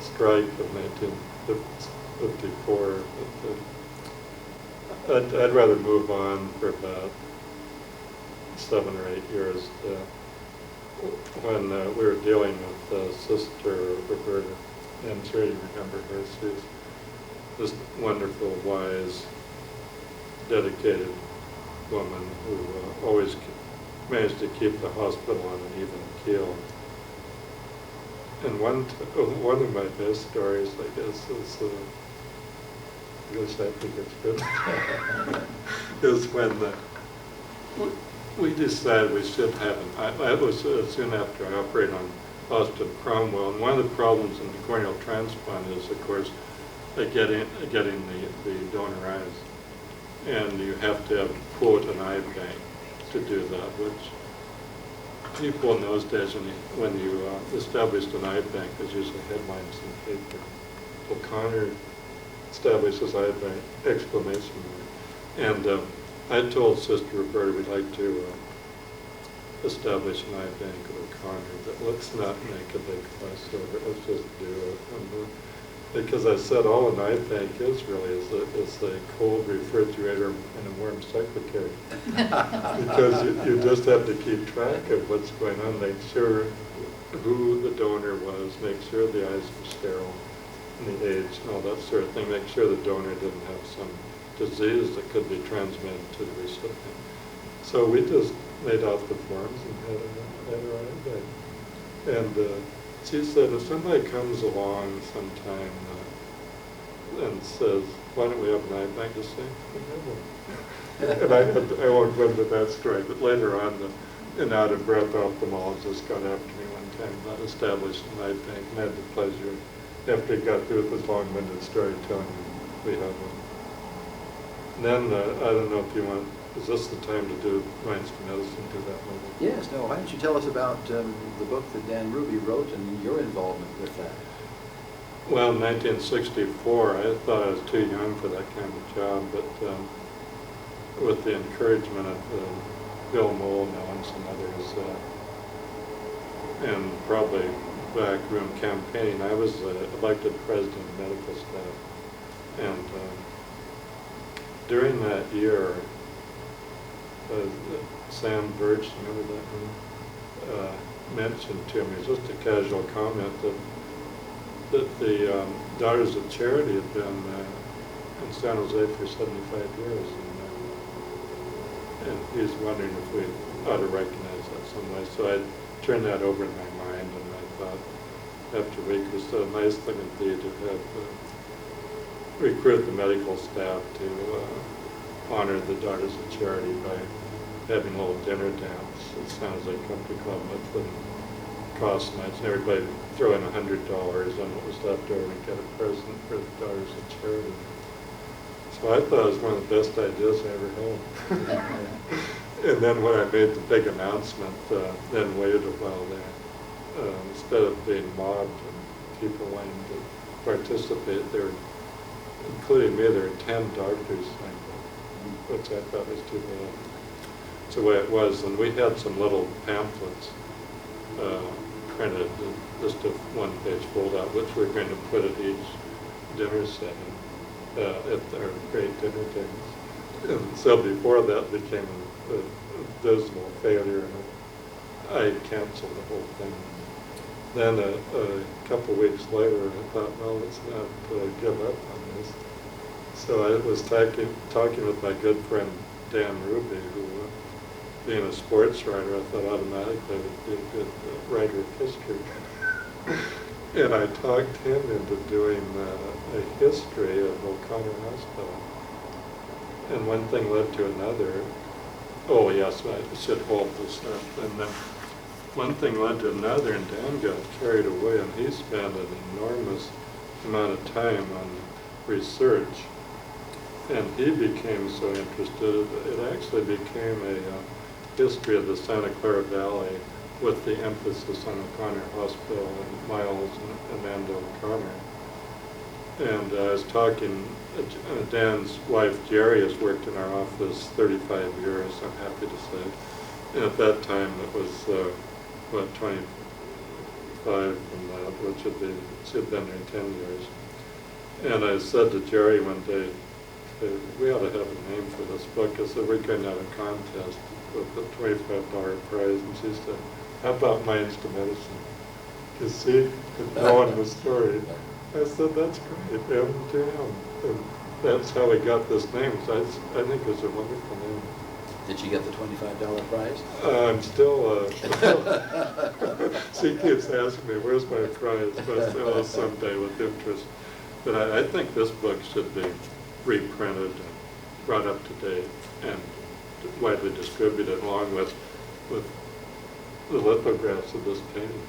strike of 1954, but I'd rather move on for about 7 or 8 years. When we were dealing with Sister Roberta, and I'm sure you remember her. She's this wonderful, wise, dedicated woman who always managed to keep the hospital on an even keel. And one of my best stories, I guess, is I guess I think it's good, is when we decided we should have it was soon after I operated on Austin Cromwell, and one of the problems in the corneal transplant is, of course, getting the donor eyes, and you have to quote an eye bank to do that, which people in those days, when you established an eye bank, there's usually headlines in the paper. O'Connor establishes eye bank, exclamation mark. And I told Sister Roberta we'd like to establish an eye bank at O'Connor, but let's not make a big fuss over it, let's just do it. And, because I said all an eye bank is really is a cold refrigerator and a warm secretary. Because you just have to keep track of what's going on, make sure who the donor was, make sure the eyes were sterile, and the age and all that sort of thing, make sure the donor didn't have some disease that could be transmitted to the recipient. So we just made out the forms and had her eye bank. And she said, if somebody comes along sometime and says, why don't we have an eye bank, to say, we have one. And I won't go into that story, but later on, an out-of-breath ophthalmologist got after me one time about establishing an eye bank, and I had the pleasure, after he got through with his long-winded story, telling me we have one. And then, I don't know if you want, is this the time to do Minds to Medicine, do that movie? Yes, no, why don't you tell us about the book that Dan Ruby wrote and your involvement with that? Well, in 1964, I thought I was too young for that kind of job, but with the encouragement of Bill Moll now and some others, and probably backroom campaigning, I was elected president of medical staff. And during that year, Sam Birch, remember that name, mentioned to me, just a casual comment, that the Daughters of Charity had been in San Jose for 75 years, and he's wondering if we ought to recognize that some way. So I turned that over in my mind, and I thought, after week or so. A nice thing would be to have recruit the medical staff to honor the Daughters of Charity by having a little dinner dance. It sounds like Country Club, but wouldn't cost much. And everybody throw in $100 on what was left over and get a present for the Daughters of Charity. So I thought it was one of the best ideas I ever had. And then when I made the big announcement, then waited a while there. Instead of being mobbed and people wanting to participate, there were, including me, there were 10 doctors signed up, which I thought was too bad. It's the way it was, and we had some little pamphlets printed, just a one-page fold-out, which we're going to put at each dinner setting at our great dinner tables. And so before that became a dismal failure, and I canceled the whole thing. Then a couple weeks later, I thought, well, let's not give up on this. So I was talking with my good friend Dan Ruby, who, being a sports writer, I thought automatically would be a good writer of history. And I talked him into doing a history of OConnor Hospital. And one thing led to another. Oh yes, I should hold this up. And then one thing led to another, and Dan got carried away, and he spent an enormous amount of time on research. And he became so interested, it actually became a history of the Santa Clara Valley with the emphasis on O'Connor Hospital and Miles and Amanda O'Connor. And I was talking, Dan's wife Jerry has worked in our office 35 years, I'm happy to say. And at that time it was, 25 from that, which would be, she had been there 10 years. And I said to Jerry one day, we ought to have a name for this book. I said, we're going to have a contest with a $25 prize. And she said, how about Minds to Medicine? Because she had known the story. I said, that's great, M2M. And that's how we got this name. So I think it's a wonderful name. Did you get the $25 prize? I'm still, she keeps asking me, where's my prize? But still, someday with interest. But I think this book should be reprinted and brought up to date and widely distributed, along with the lithographs of this painting.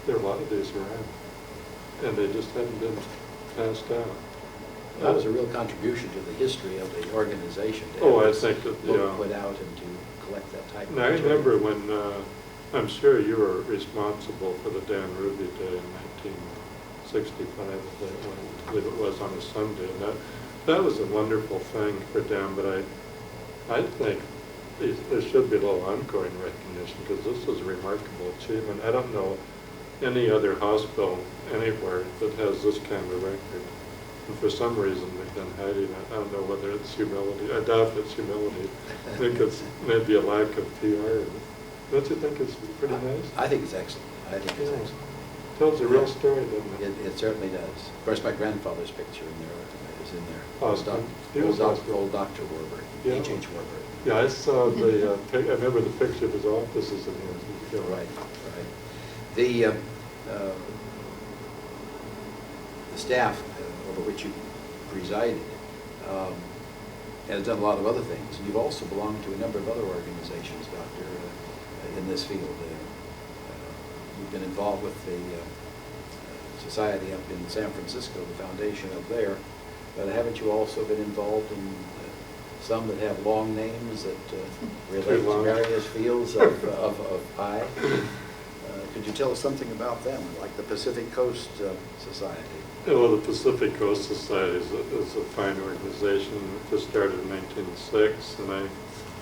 There are a lot of these around, and they just haven't been passed out. That was a real contribution to the history of the organization. To Oh, have I this think that, book put out and to collect that type of Now, I material. remember when, I'm sure you were responsible for the Dan Ruby Day in 1965, I believe it was on a Sunday, and that was a wonderful thing for Dan, but I think there should be a little ongoing recognition, because this is a remarkable achievement. I don't know any other hospital anywhere that has this kind of a record. And for some reason, they've been hiding it. I don't know whether it's humility. I doubt it's humility. I think it's maybe a lack of PR. Don't you think it's pretty nice? I think it's excellent. I think it's excellent. Tells a real story, doesn't it? It certainly does. Of course, my grandfather's picture in there is in there. Austen. He was Austen. Old Dr. Warburton, Yeah. H.H. Warburton. Yeah, I saw the, I remember the picture of his offices in here. Right, right. The staff over which you presided has done a lot of other things. You've also belonged to a number of other organizations, Doctor, in this field. You've been involved with the society up in San Francisco, the foundation up there, but haven't you also been involved in some that have long names that relate to various fields of I? Could you tell us something about them, like the Pacific Coast Society? Well, the Pacific Coast Society is a fine organization. It just started in 1906, and I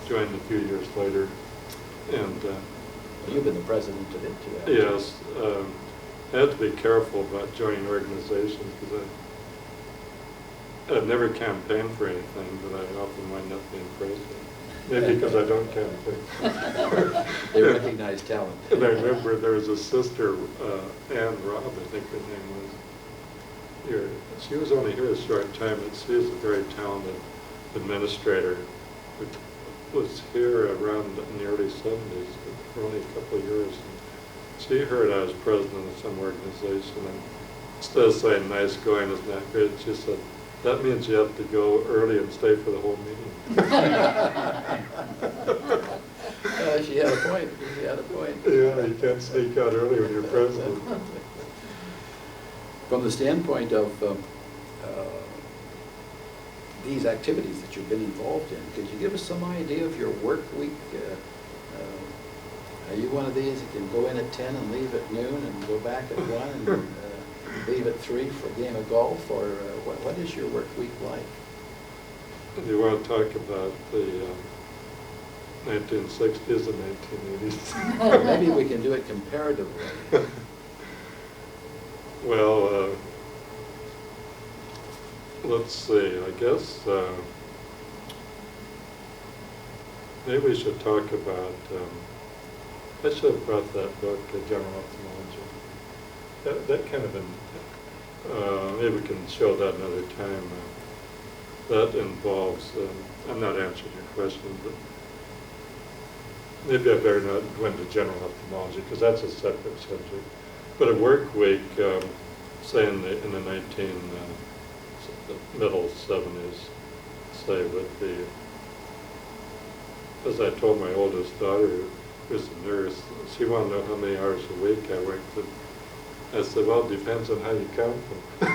joined a few years later. And you've been the president of it, too. Yes. I had to be careful about joining organizations, because I've never campaigned for anything, but I often wind up being president. Maybe because I don't campaign. They recognize talent. And I remember there was a sister, Ann Robb, I think her name was. Here. She was only here a short time, but she is a very talented administrator who was here around in the early 70s, for only a couple of years. she heard I was president of some organization, and instead of saying nice going, isn't that great, she said, that means you have to go early and stay for the whole meeting. She had a point. She had a point. Yeah, you can't sneak out early when you're president. From the standpoint of these activities that you've been involved in, could you give us some idea of your work week? Are you one of these that can go in at 10 and leave at noon and go back at 1 and leave at 3 for a game of golf? Or what is your work week like? Do you want to talk about the 1960s and 1980s? Maybe we can do it comparatively. Well, let's see, I guess maybe we should talk about, I should have brought that book, General Ophthalmology. That kind of, maybe we can show that another time. That involves, I'm not answering your question, but maybe I better not go into general ophthalmology because that's a separate subject. But a work week, say in the middle 70s, say would be, as I told my oldest daughter, who's a nurse, she wanted to know how many hours a week I worked. And I said, well, it depends on how you count them.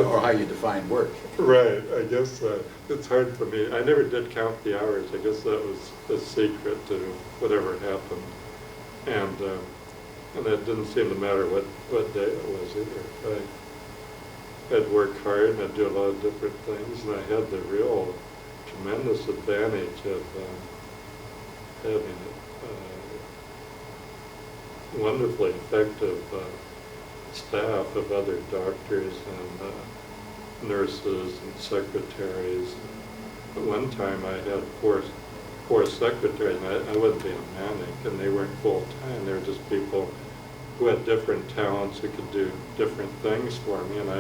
Or how you define work. Right, I guess it's hard for me. I never did count the hours. I guess that was the secret to whatever happened. And it didn't seem to matter what day it was either. I'd work hard and I'd do a lot of different things, and I had the real tremendous advantage of having wonderfully effective staff of other doctors and nurses and secretaries. At one time I had four secretaries, and I wasn't being manic, and they weren't full-time. They were just people who had different talents, who could do different things for me. And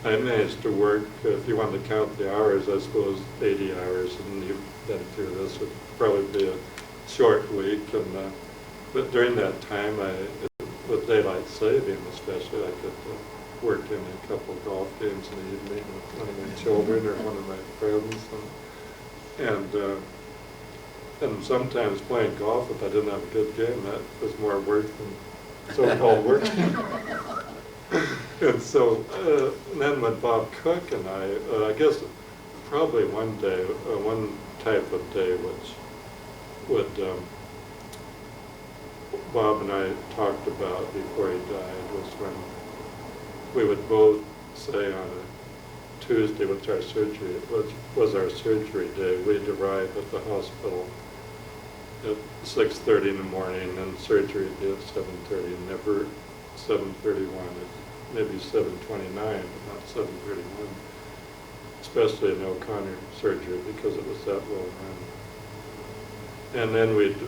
I managed to work, if you wanted to count the hours, I suppose 80 hours, and you've been through this, would probably be a short week. And but during that time, with daylight saving especially, I could work in a couple of golf games in the evening with one of my children or one of my friends. And sometimes playing golf, if I didn't have a good game, that was more work than so-called working. And so, then when Bob Cook and I guess probably one day, one type of day which would Bob and I talked about before he died was when we would both say on a Tuesday, which our surgery was our surgery day, we'd arrive at the hospital at 6:30 in the morning, and surgery would be at 7:30, never 7:31, maybe 7:29, but not 7:31, especially in O'Connor surgery because it was that well run. And then we'd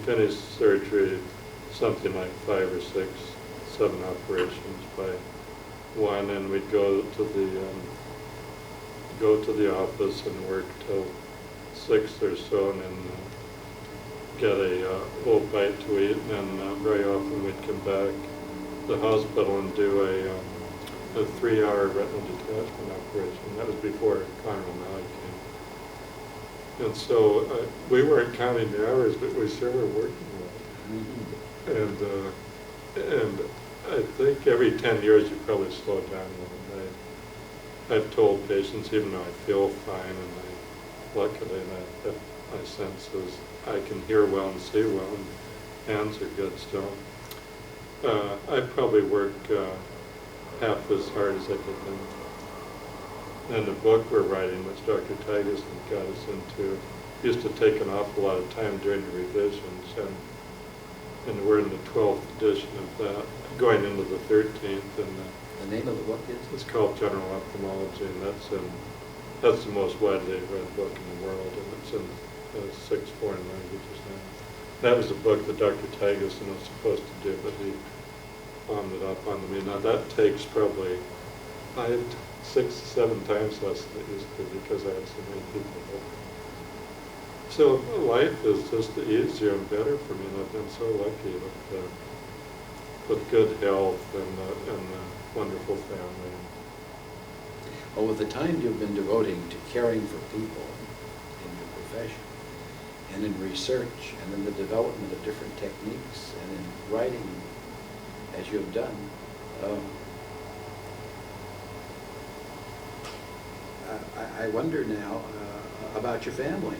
finish surgery something like 5 or 6, 7 operations by 1, and we'd go to the office and work till 6 or so, and then get a little bite to eat, and then very often we'd come back to the hospital and do a 3-hour retinal detachment operation. That was before Conor O'Malley came. And so we weren't counting the hours, but we sure were working well. Mm-hmm. And I think every 10 years you probably slow down a little bit. I've told patients, even though I feel fine, and luckily my senses, I can hear well and see well, and hands are good still. I probably work half as hard as I could think. And the book we're writing, which Dr. Titus got us into, used to take an awful lot of time during the revisions, and we're in the 12th edition of that, going into the 13th. And the name of the book is? It's called General Ophthalmology, and that's the most widely read book in the world, and it's in 6 foreign languages now. That was a book that Dr. Titus was supposed to do, but he bombed it up on me. Now that takes probably 5, 6, 7 times less than it used to, because I had so many people helping. So life is just easier and better for me, and I've been so lucky with good health and a wonderful family. Well, with the time you've been devoting to caring for people in your profession, and in research, and in the development of different techniques, and in writing, as you have done, I wonder now about your family.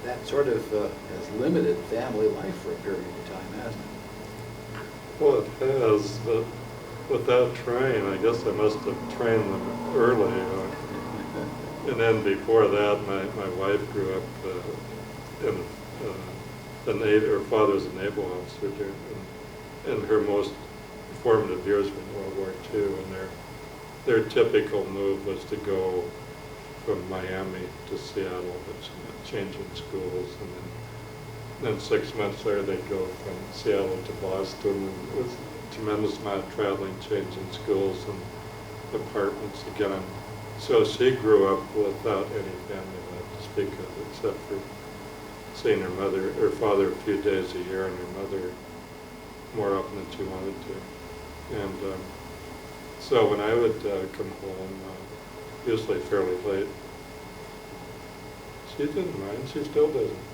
That sort of has limited family life for a period of time, hasn't it? Well, it has, but without trying, I guess I must have trained them early. And then before that, my wife grew up her father's a naval officer, and her most formative years were in World War II, and their typical move was to go from Miami to Seattle, which changing schools, and then 6 months later they'd go from Seattle to Boston, and it was a tremendous amount of traveling, changing schools and apartments again. So she grew up without any family life to speak of, except for seeing her father a few days a year, and her mother more often than she wanted to. And so when I would come home, usually fairly late, she didn't mind. She still doesn't.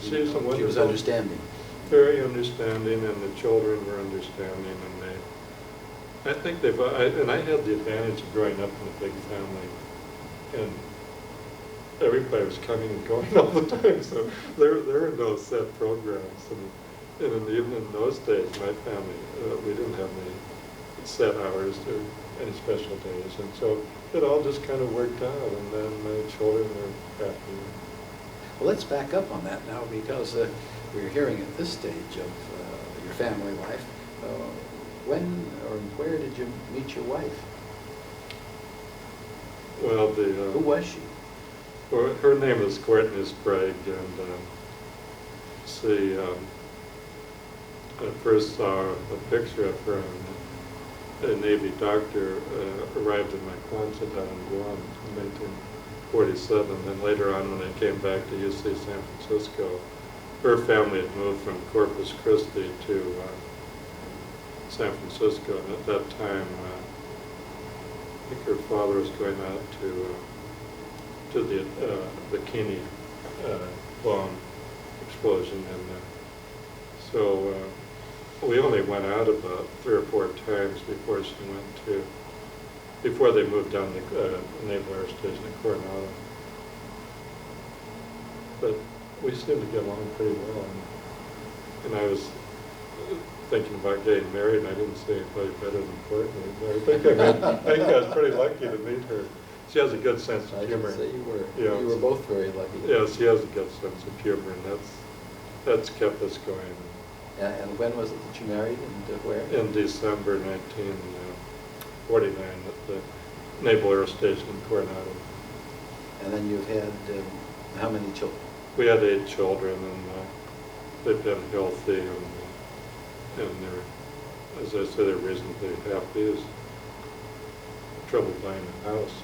She's a wonderful. She was understanding. Very understanding, and the children were understanding, and I think and I had the advantage of growing up in a big family, and everybody was coming and going all the time, so there were no set programs. And even in those days, my family, we didn't have any set hours or any special days, and so it all just kind of worked out, and then my children were happy. Well, let's back up on that now, because we're hearing at this stage of your family life. When or where did you meet your wife? Well, who was she? Well, her name is Courtney Sprague, and she, I first saw a picture of her, and a Navy doctor arrived in my Quonset down in Guam in 1947. Then later on, when I came back to UC San Francisco, her family had moved from Corpus Christi to San Francisco, and at that time, I think her father was going out to the bikini bomb explosion, and so we only went out about 3 or 4 times before they moved down to Naval Air Station at Coronado. But we seemed to get along pretty well, and I was thinking about getting married, and I didn't see anybody better than Courtney. I think I was pretty lucky to meet her. She has a good sense of humor. I should say you were. Yeah, you were both very lucky. Yeah, she has a good sense of humor, and that's kept us going. And when was it that you married, and where? In December 1949 at the Naval Air Station in Coronado. And then you've had how many children? We had 8 children, and they've been healthy, and they're, as I say, they're reasonably happy. There's trouble buying a house.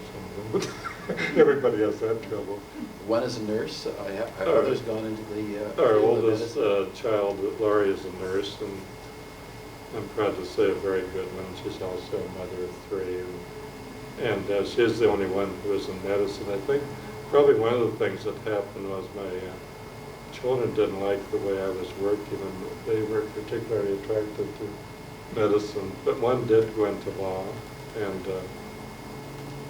Everybody has that trouble. One is a nurse. Have others gone into the our field of oldest medicine? child, Laurie, is a nurse, and I'm proud to say a very good one. She's also a mother of 3, and she's the only one who is in medicine. I think probably one of the things that happened was my children didn't like the way I was working, and they weren't particularly attracted to medicine, but one did go into law, and a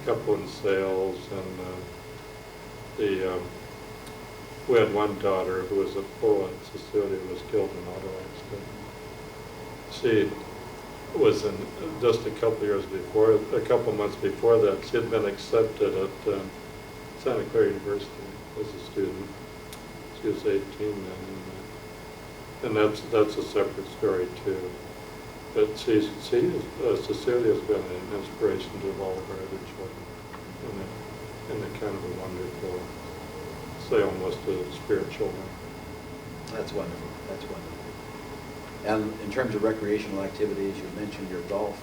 couple in sales, and we had one daughter who was a poet, Cecilia, who was killed in an auto accident. She was in, just a couple months before that, she had been accepted at Santa Clara University as a student. She was 18 then, and that's a separate story too. But Cecilia has been an inspiration to all of our other children, and a kind of a wonderful, say almost a spiritual one. That's wonderful. That's wonderful. And in terms of recreational activities, you mentioned your golf.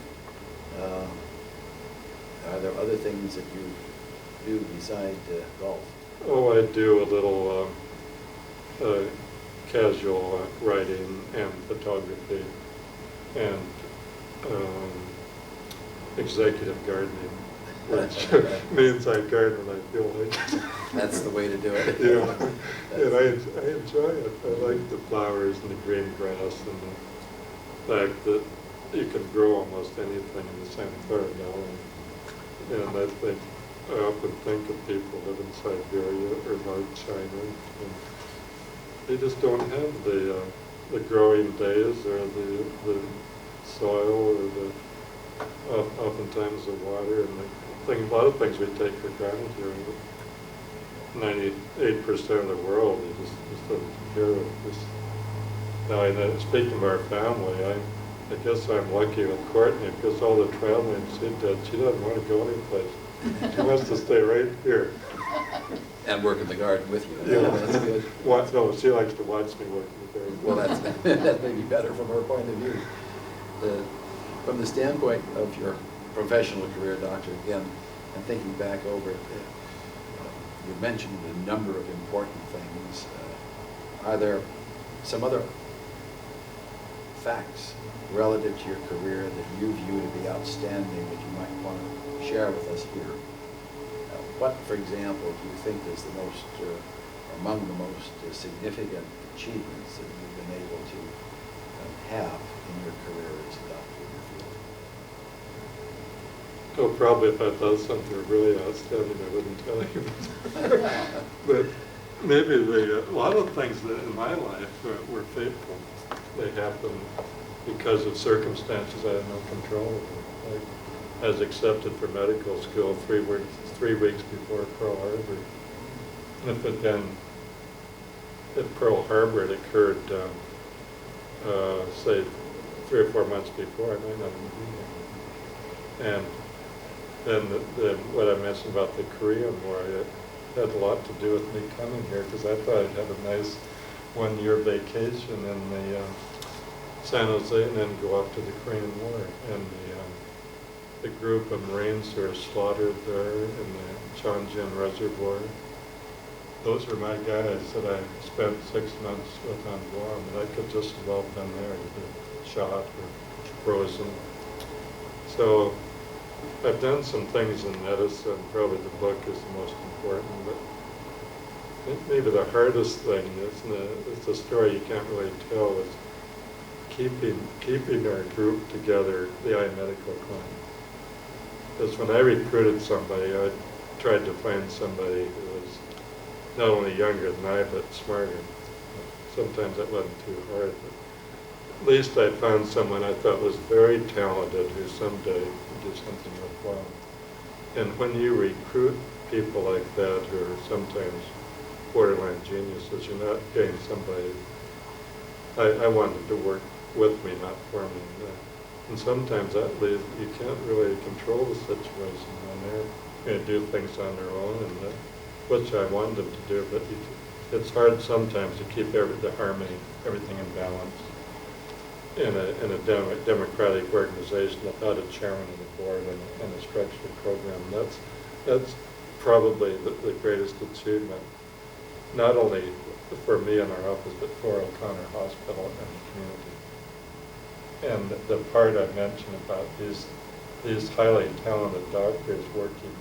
Are there other things that you do beside golf? Oh, I do a little casual writing and photography and executive gardening, which means I garden when I feel like it. That's the way to do it. Yeah, and I enjoy it. I like the flowers and the green grass and the fact that you can grow almost anything in the Santa Clara Valley. And I think, I often think of people who live in Siberia or North China, and they just don't have the growing days or the soil or the oftentimes the water and a lot of things we take for granted here. 98% of the world just doesn't care of this. Now, speaking of our family, I guess I'm lucky with Courtney because all the traveling she did, she doesn't want to go anyplace. She wants to stay right here. And work in the garden with you. Yeah. That's good. No, she likes to watch me work in the garden. Well, that may be better from her point of view. From the standpoint of your professional career, Doctor, again, and thinking back over it, you mentioned a number of important things. Are there some other facts relative to your career that you view to be outstanding that you might want to share with us here? What, for example, do you think is the most, among the most significant achievements that you've been able to have in your career as a doctor in your field? Oh, probably if I thought something really outstanding, I wouldn't tell you. But maybe a lot of things that in my life were fateful. They happened because of circumstances I had no control over. I was accepted for medical school 3 weeks before Pearl Harbor. If it had been at Pearl Harbor, it occurred, say, 3 or 4 months before, I might not even be there. And then what I mentioned about the Korean War, it had a lot to do with me coming here because I thought I'd have a nice 1-year vacation in the San Jose and then go up to the Korean War. And the group of Marines who were slaughtered there in the Chongjin Reservoir, those were my guys that I spent 6 months with on Guam, and I could just as well have been there, either shot or frozen. So I've done some things in medicine. Probably the book is the most important, but I think maybe the hardest thing is the story you can't really tell is keeping our group together, the eye medical clinic. Because when I recruited somebody, I tried to find somebody who was not only younger than I, but smarter. Sometimes that wasn't too hard, but at least I found someone I thought was very talented who someday would do something worthwhile. And when you recruit people like that who are sometimes borderline geniuses, you're not getting somebody. I wanted to work with me, not for me. And sometimes that leads, you can't really control the situation when they're going to do things on their own, and which I wanted them to do, but it's hard sometimes to keep the harmony, everything in balance in a democratic organization without a chairman of the board and a structured program. That's probably the greatest achievement, not only for me in our office, but for OConnor Hospital and the community. And the part I mentioned about these highly talented doctors working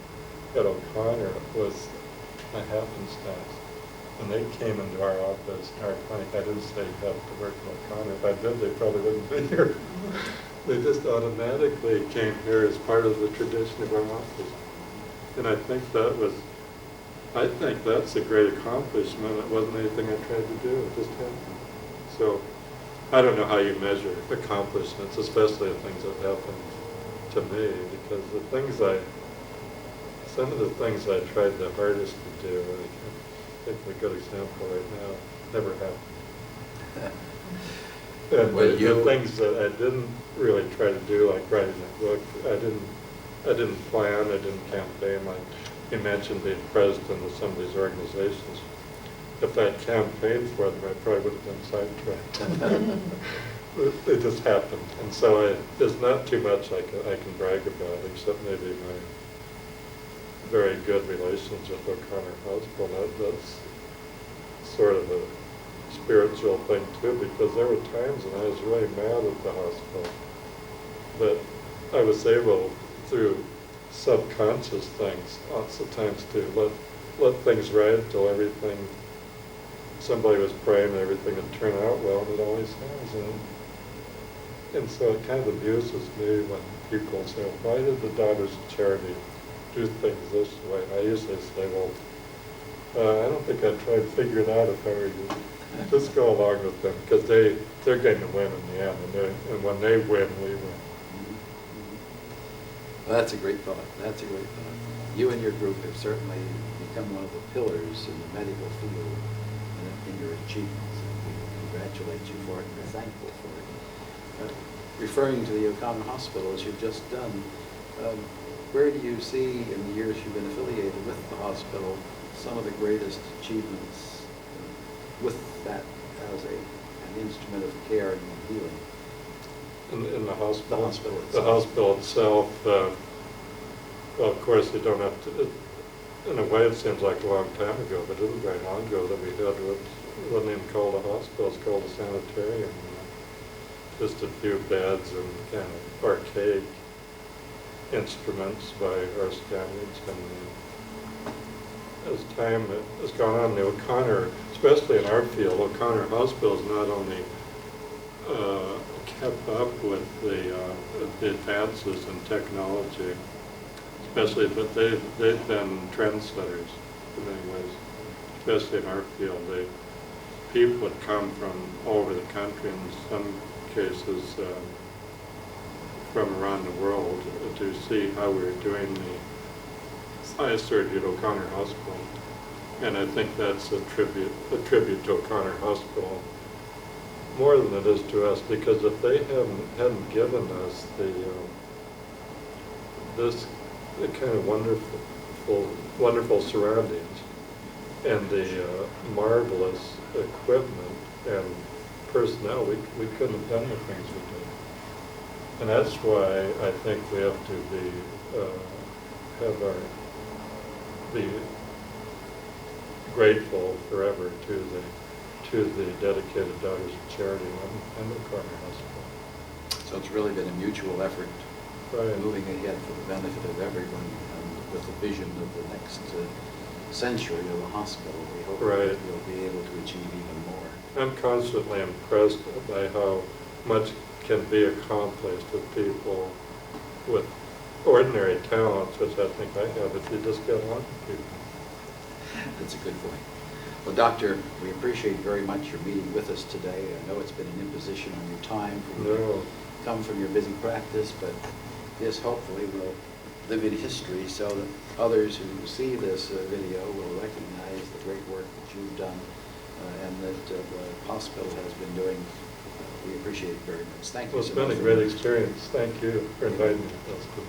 at OConnor was a happenstance. When they came into our office, in our clinic, I didn't say you have to work at OConnor. If I did, they probably wouldn't be here. They just automatically came here as part of the tradition of our office. And I think that's a great accomplishment. It wasn't anything I tried to do, it just happened. So I don't know how you measure accomplishments, especially the things that happened to me, because some of the things I tried the hardest to do, I think a good example right now, never happened. And the things that I didn't really try to do, like writing a book, I didn't plan, I didn't campaign. Like you mentioned being president of some of these organizations. If I'd campaigned for them, I probably would have been sidetracked. It just happened. And so there's not too much I can brag about, except maybe very good relations with O'Connor Hospital. That's sort of a spiritual thing too, because there were times when I was really mad at the hospital, but I was able, through subconscious things, lots of times to let things ride till everything, somebody was praying and everything would turn out well, and it always has. And so it kind of abuses me when people say, why did the Daughters of Charity do things this way? I usually say, well, I don't think I'd try to figure it out if I were you. Just go along with them, because they're going to win in the end, and when they win, we win. Well, that's a great thought. That's a great thought. You and your group have certainly become one of the pillars in the medical field in your achievements. And we congratulate you for it, and we're thankful for it. Referring to the O'Connor Hospital, as you've just done, where do you see, in the years you've been affiliated with the hospital, some of the greatest achievements with that as an instrument of care and healing? In the hospital? The hospital itself. Well, of course, you don't have to, in a way it seems like a long time ago, but it isn't very long ago that we had what wasn't even called a hospital, it's called a sanitarium. Just a few beds and kind of archaic instruments by our standards. And as time has gone on, the O'Connor, especially in our field, O'Connor Hospital has not only kept up with the advances in technology, especially, but they've been trendsetters in many ways, especially in our field. People would come from all over the country, in some cases from around the world, to see how we were doing the eye surgery at O'Connor Hospital. And I think that's a tribute to O'Connor Hospital, more than it is to us, because if they hadn't given us the kind of wonderful surroundings and the marvelous equipment and personnel, we couldn't have done the things we did. And that's why I think we have to be grateful forever to the dedicated Daughters of Charity and O'Connor Hospital. So it's really been a mutual effort, Right. moving ahead for the benefit of everyone, and with the vision of the next century of the hospital. We hope Right. that we'll be able to achieve even more. I'm constantly impressed by how much can be accomplished with people with ordinary talents, which I think I have, if you just get along with people. That's a good point. Well, Doctor, we appreciate very much your meeting with us today. I know it's been an imposition on your time for you to come from your busy practice, but this hopefully will live in history so that others who see this video will recognize the great work that you've done and that the hospital has been doing. We appreciate it very much. Thank you Well, so it's much. been a great experience. Thank you for inviting me. That's good.